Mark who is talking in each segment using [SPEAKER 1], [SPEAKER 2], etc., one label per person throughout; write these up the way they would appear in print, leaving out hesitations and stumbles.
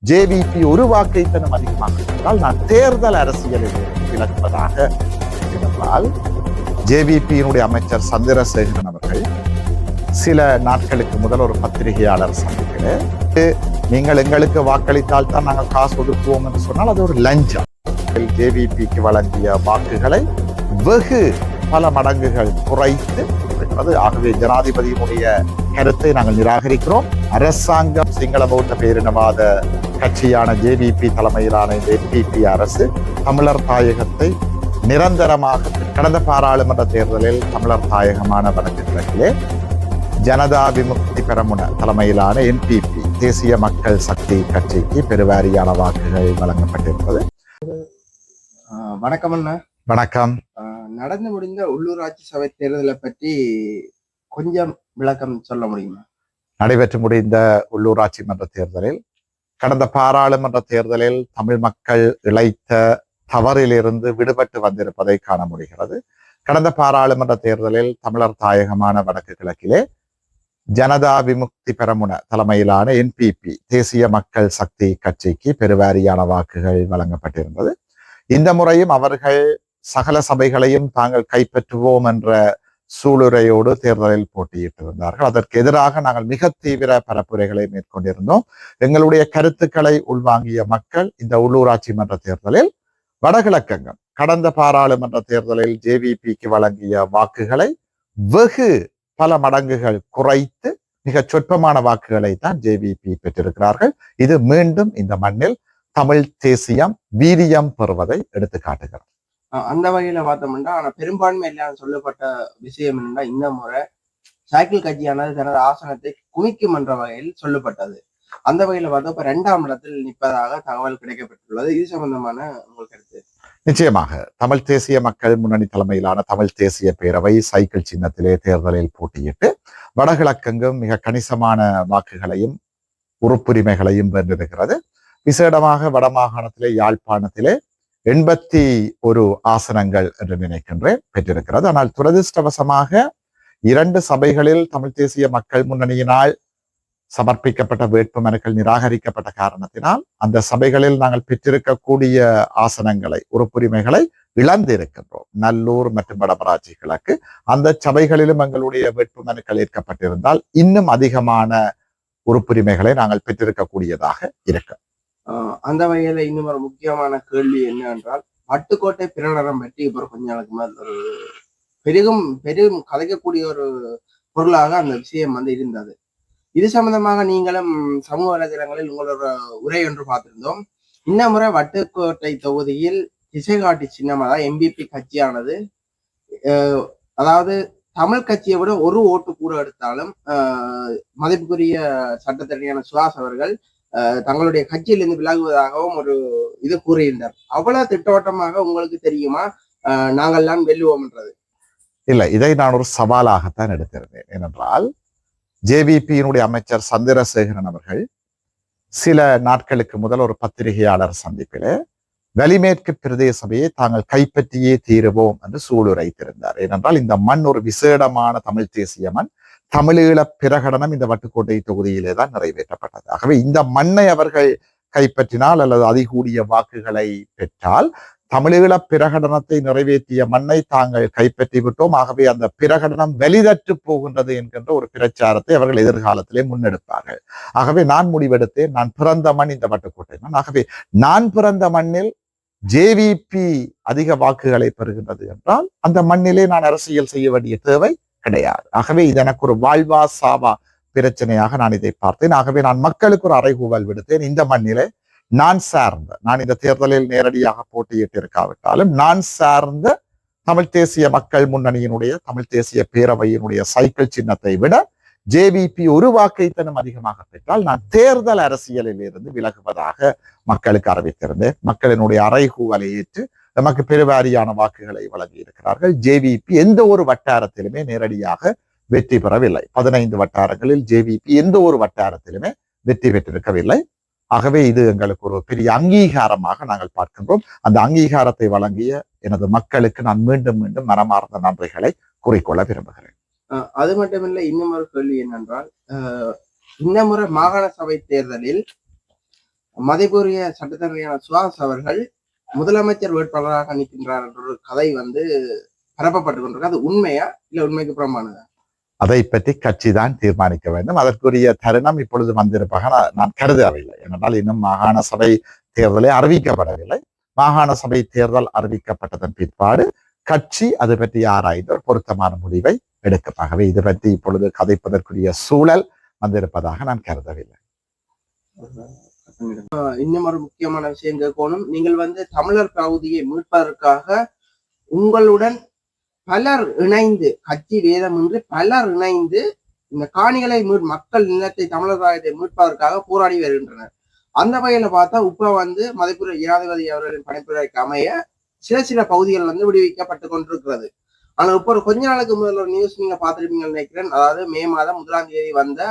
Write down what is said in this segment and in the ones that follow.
[SPEAKER 1] JVP ஒரு வாக்கைத்தனம் அதிகமாக இருந்தால் நான் தேர்தல் அரசியலில் விலகுவதாக இருந்தால் ஜேவிபியினுடைய அமைச்சர் சந்திரசேகரன் அவர்கள் சில நாட்களுக்கு முதல் ஒரு பத்திரிகையாளர் சந்திப்பில் நீங்கள் எங்களுக்கு வாக்களித்தால் தான் நாங்கள் காசு ஒதுக்குவோம் என்று சொன்னால் அது ஒரு லஞ்சம். ஜேவிபிக்கு வழங்கிய வாக்குகளை வெகு பல மடங்குகள் குறைத்து இருக்கிறது. ஆகவே ஜனாதிபதியினுடைய கருத்தை நாங்கள் நிராகரிக்கிறோம். அரசாங்கம் சிங்கள பௌத்த பேரினவாத கட்சியான ஜேவிபி தலைமையிலான இந்த என்பிபி அரசு தமிழர் தாயகத்தை நிரந்தரமாக கடந்த பாராளுமன்ற தேர்தலில் தமிழர் தாயகமான வடக்கு கிழக்கிலே ஜனதா விமுக்தி பெரமுன தலைமையிலான என்பிபி தேசிய மக்கள் சக்தி கட்சிக்கு பெருவாரியான வாக்குகள் வழங்கப்பட்டிருப்பது.
[SPEAKER 2] வணக்கம் அண்ணா.
[SPEAKER 1] வணக்கம்.
[SPEAKER 2] நடந்து முடிந்த உள்ளூராட்சி சபை தேர்தலை பற்றி கொஞ்சம் விளக்கம் சொல்ல முடியுமா?
[SPEAKER 1] நடைபெற்று முடிந்த உள்ளூராட்சி மன்ற தேர்தலில் கடந்த பாராளுமன்ற தேர்தலில் தமிழ் மக்கள் இழைத்த தவறிலிருந்து விடுபட்டு வந்திருப்பதை காண முடிகிறது. கடந்த பாராளுமன்ற தேர்தலில் தமிழர் தாயகமான வடக்கு கிழக்கிலே ஜனதா விமுக்தி பெரமுன தலைமையிலான என்பிபி தேசிய மக்கள் சக்தி கட்சிக்கு பெருவாரியான வாக்குகள் வழங்கப்பட்டிருந்தது. இந்த முறையும் அவர்கள் சகல சபைகளையும் தாங்கள் கைப்பற்றுவோம் என்ற சூளுரையோடு தேர்தலில் போட்டியிட்டிருந்தார்கள். அதற்கு எதிராக நாங்கள் மிக தீவிர பரப்புரைகளை மேற்கொண்டிருந்தோம். எங்களுடைய கருத்துக்களை உள்வாங்கிய மக்கள் இந்த உள்ளூராட்சி மன்ற தேர்தலில் வடகிழக்கங்கம் கடந்த பாராளுமன்ற தேர்தலில் ஜேவிபிக்கு வழங்கிய வாக்குகளை வெகு பல மடங்குகள் குறைத்து மிக சொற்பமான வாக்குகளை தான் ஜேவிபி பெற்றிருக்கிறார்கள். இது மீண்டும் இந்த மண்ணில் தமிழ் தேசியம் வீரியம் பெறுவதை எடுத்து காட்டுகிறது.
[SPEAKER 2] அந்த வகையில பார்த்தோம்னா, ஆனா பெரும்பான்மை எல்லாம் சொல்லப்பட்ட விஷயம் என்னன்னா, இந்த முறை சைக்கிள் கட்சியானது தனது ஆசனத்தை குவிக்கும் என்ற வகையில் சொல்லப்பட்டது. அந்த வகையில பார்த்தா இப்ப 2ஆம் இடத்தில் நிற்பதாக தகவல் கிடைக்கப்பட்டுள்ளது. இது சம்பந்தமான உங்கள் கருத்து?
[SPEAKER 1] நிச்சயமாக தமிழ் தேசிய மக்கள் முன்னணி தலைமையிலான தமிழ் தேசிய பேரவை சைக்கிள் சின்னத்திலே தேர்தலில் போட்டியிட்டு வடகிழக்கெங்கும் மிக கணிசமான வாக்குகளையும் உறுப்புரிமைகளையும் வென்றிருக்கிறது. விசேடமாக வடமாகாணத்திலே யாழ்ப்பாணத்திலே 81 ஆசனங்கள் என்று நினைக்கின்றேன் பெற்றிருக்கிறது. ஆனால் துரதிருஷ்டவசமாக 2 சபைகளில் தமிழ் தேசிய மக்கள் முன்னணியினால் சமர்ப்பிக்கப்பட்ட வேட்பு மனுக்கள் நிராகரிக்கப்பட்ட காரணத்தினால் அந்த சபைகளில் நாங்கள் பெற்றிருக்கக்கூடிய ஆசனங்களை உறுப்புரிமைகளை இழந்திருக்கின்றோம். நல்லூர் மற்றும் வடமராட்சி கிழக்கு அந்த சபைகளிலும் எங்களுடைய வேட்பு மனுக்கள் ஏற்கப்பட்டிருந்தால் இன்னும் அதிகமான உறுப்புரிமைகளை நாங்கள் பெற்றிருக்கக்கூடியதாக இருக்கு.
[SPEAKER 2] அந்த வகையில இன்னும் ஒரு முக்கியமான கேள்வி என்ன என்றால், வட்டுக்கோட்டை பிரகடனம் பற்றி இப்போ கொஞ்ச நாளுக்கு மேல் ஒரு பெரும் கதைக்கக்கூடிய ஒரு பொருளாக அந்த விஷயம் இருந்தது. இது சம்பந்தமாக நீங்களும் சமூக வலைதளங்களில் உங்களோட உரை ஒன்று பார்த்திருந்தோம். இந்த முறை வட்டுக்கோட்டை தொகுதியில் திசைகாட்டி சின்னமாக என்பிபி கட்சியானது, அதாவது தமிழ் கட்சியை விட ஒரு ஓட்டு கூட எடுத்தாலும் மதிப்புக்குரிய சட்டத்தரணியான சுஹாஸ் அவர்கள் தங்களுடைய கட்சியிலிருந்து விலகுவதாகவும் ஒரு இது கூறியிருந்தார். அவ்வளவு திட்டவட்டமாக உங்களுக்கு தெரியுமா நாங்கள்லாம் வெல்லுவோம் என்றது?
[SPEAKER 1] இல்லை, இதை நான் ஒரு சவாலாகத்தான் எடுத்திருந்தேன். ஏனென்றால் ஜேவிபியினுடைய அமைச்சர் சந்திரசேகரன் அவர்கள் சில நாட்களுக்கு முதல் ஒரு பத்திரிகையாளர் சந்திப்பிலே வலிமேற்கு பிரதேச சபையை தாங்கள் கைப்பற்றியே தீருவோம் என்று சூளுரைத்திருந்தார். ஏனென்றால் இந்த மண் ஒரு விசேடமான தமிழ் தேசிய மண். தமிழீழ பிரகடனம் இந்த வட்டுக்கோட்டை தொகுதியிலே தான் நிறைவேற்றப்பட்டது. ஆகவே இந்த மண்ணை அவர்கள் கைப்பற்றினால் அல்லது அதிகூடிய வாக்குகளை பெற்றால் தமிழீழ பிரகடனத்தை நிறைவேற்றிய மண்ணை தாங்கள் கைப்பற்றி விட்டோம், ஆகவே அந்த பிரகடனம் வெளிதற்று போகின்றது என்கின்ற ஒரு பிரச்சாரத்தை அவர்கள் எதிர்காலத்திலே முன்னெடுப்பார்கள். ஆகவே நான் முடிவெடுத்தேன், நான் பிறந்த மண் இந்த வட்டுக்கோட்டை மண். ஆகவே நான் பிறந்த மண்ணில் ஜேவிபி அதிக வாக்குகளை பெறுகின்றது என்றால் அந்த மண்ணிலே நான் அரசியல் செய்ய வேண்டிய தேவை கிடையாது. ஆகவே இது எனக்கு ஒரு வாழ்வா சாவா பிரச்சனையாக நான் இதை பார்த்தேன். ஆகவே நான் மக்களுக்கு ஒரு அறைகூவல் விடுத்தேன். இந்த மண்ணிலே நான் இந்த தேர்தலில் நேரடியாக போட்டியிட்டு இருக்காவிட்டாலும் நான் சார்ந்த தமிழ் தேசிய மக்கள் முன்னணியினுடைய தமிழ் தேசிய பேரவையினுடைய சைக்கிள் சின்னத்தை விட ஜேவிபி ஒரு வாக்கைத்தனம் அதிகமாக பெற்றால் நான் தேர்தல் அரசியலில் இருந்து விலகுவதாக மக்களுக்கு அறிவித்திருந்தேன். மக்களினுடைய அறைகூவலை ஏற்று நமக்கு பெருவாரியான வாக்குகளை வழங்கி இருக்கிறார்கள். ஜேவிபி எந்த ஒரு வட்டாரத்திலுமே நேரடியாக வெற்றி பெறவில்லை. 15 வட்டாரங்களில் ஜேவிபி எந்த ஒரு வட்டாரத்திலுமே வெற்றி பெற்றிருக்கவில்லை. ஆகவே இது எங்களுக்கு ஒரு பெரிய அங்கீகாரமாக நாங்கள் பார்க்கின்றோம். அந்த அங்கீகாரத்தை வழங்கிய எனது மக்களுக்கு நான் மீண்டும் மீண்டும் மனமார்ந்த நன்றிகளை கூறிக்கொள்ள விரும்புகிறேன்.
[SPEAKER 2] அது மட்டுமில்லை, இன்னும் ஒரு கேள்வி என்னென்றால், இந்த முறை மாகாண சபை தேர்தலில் மதிப்புரிய சட்டத்தரணியான சுஹாஸ் அவர்கள் முதலமைச்சர் வேட்பாளராக நிற்கின்றார் என்ற ஒரு கதை வந்து பரப்பப்பட்டு கொண்டிருக்கு. அது உண்மையா இல்ல உண்மைக்கு புறம்பானதா?
[SPEAKER 1] அதை பற்றி கட்சி தான் தீர்மானிக்க வேண்டும். அதற்குரிய தருணம் இப்பொழுது வந்திருப்பாக நான் கருதவில்லை. ஏனென்றால் இன்னும் மாகாண சபை தேர்தலை அறிவிக்கப்படவில்லை. மாகாண சபை தேர்தல் அறிவிக்கப்பட்டதன் பிற்பாடு கட்சி அது பற்றி ஆராய்ந்து பொருத்தமான முடிவை எடுக்கப்பாகவே இது பற்றி இப்பொழுது கதைப்பதற்குரிய சூழல் வந்திருப்பதாக நான் கருதவில்லை.
[SPEAKER 2] இன்னும் ஒரு முக்கியமான விஷயம் கேட்கணும். நீங்கள் வந்து தமிழர் பகுதியை மீட்பதற்காக உங்களுடன் பலர் இணைந்து, கட்சி வேதமின்றி பலர் இணைந்து இந்த காணிகளை மக்கள் நிலத்தை தமிழர் தாயத்தை மீட்பதற்காக போராடி வருகின்றனர். அந்த வகையில பார்த்தா இப்ப வந்து மதிப்புரை ஜனாதிபதி அவர்களின் பணிப்புரைக்கு அமைய சில பகுதிகள் வந்து விடுவிக்கப்பட்டு கொண்டிருக்கிறது. ஆனா இப்போ ஒரு கொஞ்ச நாளுக்கு முதல்ல ஒரு நியூஸ் நீங்க பார்த்திருப்பீங்கன்னு நினைக்கிறேன். அதாவது மே மாதம் 1ஆம் தேதி வந்த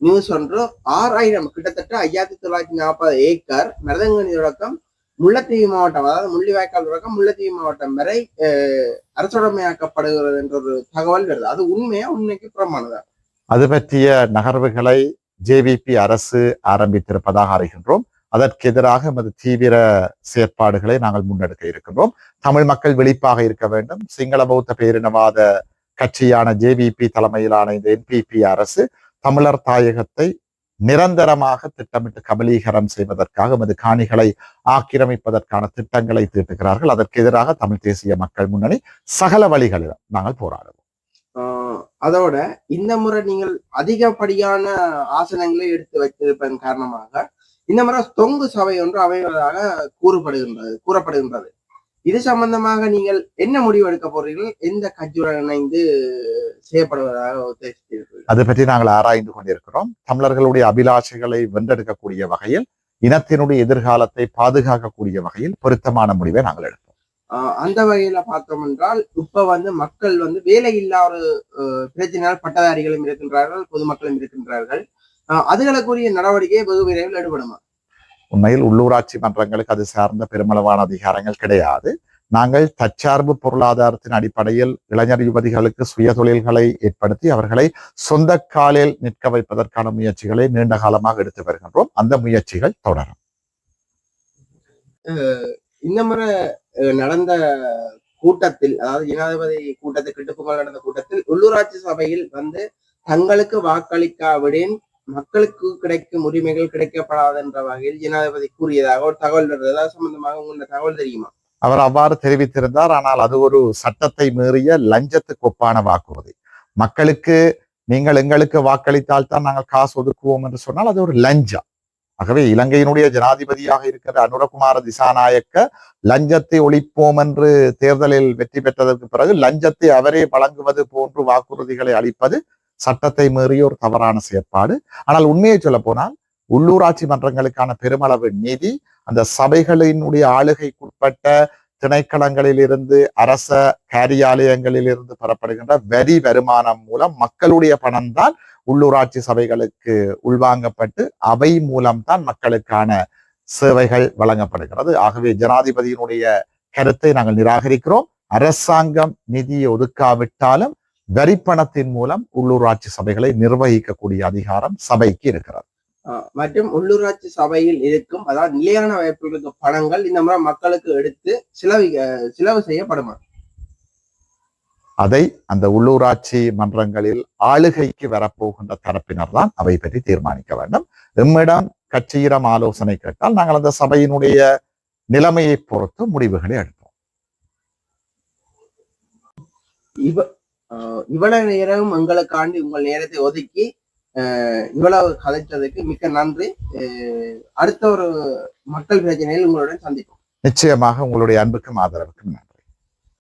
[SPEAKER 2] நியூஸ் ஒன்று 6000 கிட்டத்தட்ட 5940 ஏக்கர் மருதங்கனி தொடக்கம் முல்லைத்தீவு மாவட்டம், அதாவது முள்ளிவாய்க்கால் தொடக்கம் முல்லைத்தீவு மாவட்டம் வரை அரசுடைமையாக்கப்படுகிறது என்ற ஒரு தகவல் வருது. அது உண்மையா, உண்மைக்கு புறமானதா?
[SPEAKER 1] அது பற்றிய நகர்வுகளை ஜேவிபி அரசு ஆரம்பித்திருப்பதாக அறிகின்றோம். அதற்கு எதிராக எமது தீவிர செயற்பாடுகளை நாங்கள் முன்னெடுக்க இருக்கின்றோம். தமிழ் மக்கள் விழிப்பாக இருக்க வேண்டும். சிங்கள பௌத்த பேரினவாத கட்சியான ஜேவிபி தலைமையிலான இந்த என்பிபி அரசு தமிழர் தாயகத்தை நிரந்தரமாக திட்டமிட்டு கபலீகரம் செய்வதற்காக எமது காணிகளை ஆக்கிரமிப்பதற்கான திட்டங்களை தீட்டுகிறார்கள். அதற்கு எதிராக தமிழ் தேசிய மக்கள் முன்னணி சகல வழிகளிலும் நாங்கள் போராடுவோம்.
[SPEAKER 2] அதோட இந்த முறை நீங்கள் அதிகப்படியான ஆசனங்களை எடுத்து வைத்திருப்பதன் காரணமாக இந்த முறை தொங்கு சபை ஒன்று அமைவதாக கூறப்படுகின்றது. இது சம்பந்தமாக நீங்கள் என்ன முடிவு எடுக்க போறீர்கள்? எந்த கட்சியுடன் இணைந்து செய்யப்படுவதாக உத்தேசித்தீர்கள்?
[SPEAKER 1] அது பற்றி நாங்கள் ஆராய்ந்து கொண்டிருக்கிறோம். தமிழர்களுடைய அபிலாஷைகளை வென்றெடுக்கக்கூடிய வகையில், இனத்தினுடைய எதிர்காலத்தை பாதுகாக்கக்கூடிய வகையில் பொருத்தமான முடிவை நாங்கள் எடுப்போம்.
[SPEAKER 2] அந்த வகையில பார்த்தோம் என்றால் இப்ப வந்து மக்கள் வந்து வேலை இல்லாத பிரச்சனையால் பட்டதாரிகளும் இருக்கின்றார்கள், பொதுமக்களும் இருக்கின்றார்கள். அதுகளுக்குரிய நடவடிக்கையை வெகு விரைவில் எடுபடுமா?
[SPEAKER 1] உண்மையில் உள்ளூராட்சி மன்றங்களுக்கு அது சார்ந்த பெருமளவான அதிகாரங்கள் கிடையாது. நாங்கள் தற்சார்பு பொருளாதாரத்தின் அடிப்படையில் இளைஞர் யுவதிகளுக்கு சுய தொழில்களை ஏற்படுத்தி அவர்களை சொந்த காலில் நிற்க வைப்பதற்கான முயற்சிகளை நீண்ட காலமாக எடுத்து வருகின்றோம். அந்த முயற்சிகள் தொடரும்.
[SPEAKER 2] இந்த முறை நடந்த கூட்டத்தில், அதாவது ஜனாதிபதி கூட்டத்தில் கிட்டுப்புகள் நடந்த கூட்டத்தில் உள்ளூராட்சி சபையில் வந்து தங்களுக்கு வாக்களிக்காவிடின் மக்களுக்கு கிடைக்கும் உரிமைகள் கிடைக்கப்படாது என்ற வகையில் ஜனாதிபதி கூறியதாக ஒரு தகவல் வருது. அதாவது சம்பந்தமாக உங்களுக்கு தகவல் தெரியுமா?
[SPEAKER 1] அவர் அவ்வாறு தெரிவித்திருந்தார். ஆனால் அது ஒரு சட்டத்தை மீறிய லஞ்சத்துக்கு ஒப்பான வாக்குறுதி. மக்களுக்கு நீங்கள் எங்களுக்கு வாக்களித்தால் தான் நாங்கள் காசு ஒதுக்குவோம் என்று சொன்னால் அது ஒரு லஞ்சம். ஆகவே இலங்கையினுடைய ஜனாதிபதியாக இருக்கிற அனுரகுமார திசாநாயக்க லஞ்சத்தை ஒழிப்போம் என்று தேர்தலில் வெற்றி பெற்றதற்கு பிறகு லஞ்சத்தை அவரே வழங்குவது போன்று வாக்குறுதிகளை அளிப்பது சட்டத்தை மீறிய ஒரு தவறான செயற்பாடு. ஆனால் உண்மையை சொல்ல போனால் உள்ளூராட்சி மன்றங்களுக்கான பெருமளவு நிதி அந்த சபைகளினுடைய ஆளுகைக்குட்பட்ட திணைக்களங்களில் இருந்து, அரச காரியாலயங்களில் இருந்து பெறப்படுகின்ற வரி வருமானம் மூலம் மக்களுடைய பணம் தான் உள்ளூராட்சி சபைகளுக்கு உள்வாங்கப்பட்டு அவை மூலம்தான் மக்களுக்கான சேவைகள் வழங்கப்படுகிறது. ஆகவே ஜனாதிபதியினுடைய கருத்தை நாங்கள் நிராகரிக்கிறோம். அரசாங்கம் நிதியை ஒதுக்காவிட்டாலும் வரிப்பணத்தின் மூலம் உள்ளூராட்சி சபைகளை நிர்வகிக்கக்கூடிய அதிகாரம் சபைக்கு இருக்கிறது.
[SPEAKER 2] மற்றும் உள்ளூராட்சி சபையில் இருக்கும், அதாவது நிலையான வாய்ப்புகளுக்கு பணங்கள் இந்த முறை மக்களுக்கு எடுத்து செலவு செய்யப்படுமா?
[SPEAKER 1] அதை அந்த உள்ளூராட்சி மன்றங்களில் ஆளுகைக்கு வரப்போகின்ற தரப்பினர் தான் அவை பற்றி தீர்மானிக்க வேண்டும். எம்மிடம் கட்சியிடம் ஆலோசனை கேட்டால் நாங்கள் அந்த சபையினுடைய நிலைமையை பொறுத்து முடிவுகளை எடுப்போம்.
[SPEAKER 2] இவ்வளவு நேரம் எங்களுக்காண்டி உங்கள் நேரத்தை ஒதுக்கி இவ்வளவு கதைத்ததுக்கு மிக்க நன்றி. அடுத்த ஒரு மக்கள் பிரச்சனையில் உங்களுடன் சந்திப்போம்.
[SPEAKER 1] நிச்சயமாக உங்களுடைய அன்புக்கும் ஆதரவுக்கும் நன்றி.